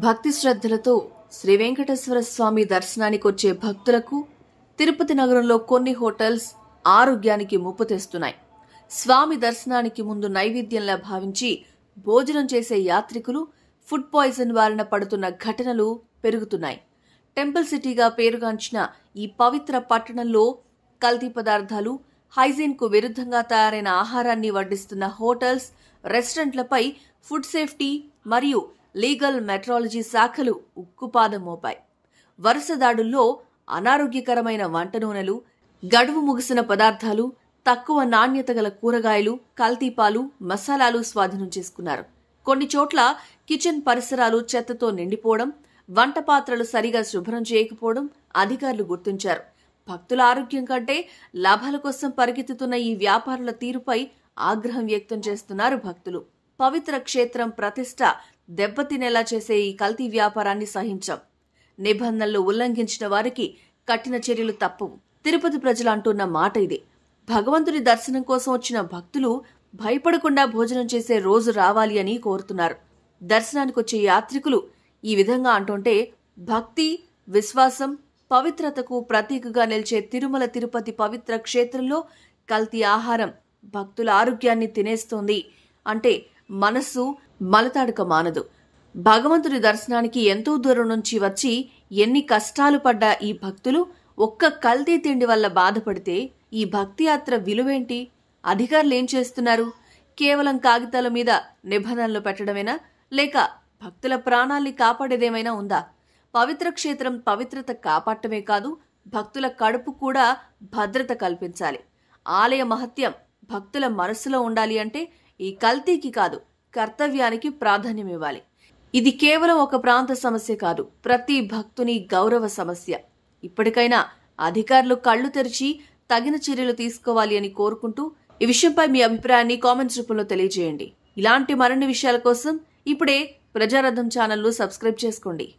భక్తి శ్రద్ధలతో శ్రీ వెంకటేశ్వర స్వామి దర్శనానికి వచ్చే భక్తులకు తిరుపతి నగరంలో కొన్ని హోటల్స్ ఆరోగ్యానికి ముప్పు తెస్తున్నాయి. స్వామి దర్శనానికి ముందు నైవేద్యంలా భావించి భోజనం చేసే యాత్రికులు ఫుడ్ పాయిజన్ బారిన పడుతున్న ఘటనలు పెరుగుతున్నాయి. టెంపుల్ సిటీగా పేరుగాంచిన ఈ పవిత్ర పట్టణంలో కల్తీ పదార్థాలు, హైజీన్ కు విరుద్ధంగా తయారైన ఆహారాన్ని వడ్డిస్తున్న హోటల్స్, రెస్టారెంట్లపై ఫుడ్ సేఫ్టీ మరియు లీగల్ మెట్రాలజీ శాఖలు ఉక్కుపాదం మోపాయి. వరుస దాడుల్లో అనారోగ్యకరమైన వంట నూనెలు, గడువు ముగిసిన పదార్థాలు, తక్కువ నాణ్యత గల కూరగాయలు, కల్తీపాలు, మసాలాలు స్వాధీనం చేసుకున్నారు. కొన్ని చోట్ల కిచెన్ పరిసరాలు చెత్తతో నిండిపోవడం, వంట పాత్రలు సరిగా శుభ్రం చేయకపోవడం అధికారులు గుర్తించారు. భక్తుల ఆరోగ్యం కంటే లాభాల కోసం పరిగెత్తుతున్న ఈ వ్యాపారుల తీరుపై ఆగ్రహం వ్యక్తం చేస్తున్నారు భక్తులు. పవిత్ర క్షేత్రం ప్రతిష్ట దెబ్బతినేలా చేసే ఈ కల్తీ వ్యాపారాన్ని సహించాం. నిబంధనలు ఉల్లంఘించిన వారికి కఠిన చర్యలు తప్పవు. తిరుపతి ప్రజలు అంటున్న మాట ఇదే. భగవంతుని దర్శనం కోసం వచ్చిన భక్తులు భయపడకుండా భోజనం చేసే రోజు రావాలి అని కోరుతున్నారు. దర్శనానికి వచ్చే యాత్రికులు ఈ విధంగా అంటుంటే భక్తి, విశ్వాసం, పవిత్రతకు ప్రతీకగా నిలిచే తిరుమల తిరుపతి పవిత్ర క్షేత్రంలో కల్తీ ఆహారం భక్తుల ఆరోగ్యాన్ని తినేస్తోంది అంటే మనస్సు మలతాడుక మానదు. భగవంతుడి దర్శనానికి ఎంతో దూరం నుంచి వచ్చి ఎన్ని కష్టాలు పడ్డా ఈ భక్తులు ఒక్క కల్తీ తిండి వల్ల బాధపడితే ఈ భక్తి యాత్ర విలువేంటి? అధికారులు ఏం చేస్తున్నారు? కేవలం కాగితాల మీద నిబంధనలు పెట్టడమేనా, లేక భక్తుల ప్రాణాల్ని కాపాడేదేమైనా ఉందా? పవిత్ర క్షేత్రం పవిత్రత కాపాడటమే కాదు, భక్తుల కడుపు కూడా భద్రత కల్పించాలి. ఆలయ మహత్యం భక్తుల మనసులో ఉండాలి అంటే ఈ కల్తీకి కాదు, కర్తవ్యానికి ప్రాధాన్యం ఇవ్వాలి. ఇది కేవలం ఒక ప్రాంత సమస్య కాదు, ప్రతి భక్తుని గౌరవ సమస్య. ఇప్పటికైనా అధికారులు కళ్లు తెరిచి తగిన చర్యలు తీసుకోవాలి అని కోరుకుంటూ ఈ విషయంపై మీ అభిప్రాయాన్ని కామెంట్స్ రూపంలో తెలియజేయండి. ఇలాంటి మరిన్ని విషయాల కోసం ఇప్పుడే ప్రజారథం ఛానల్ను సబ్స్క్రైబ్ చేసుకోండి.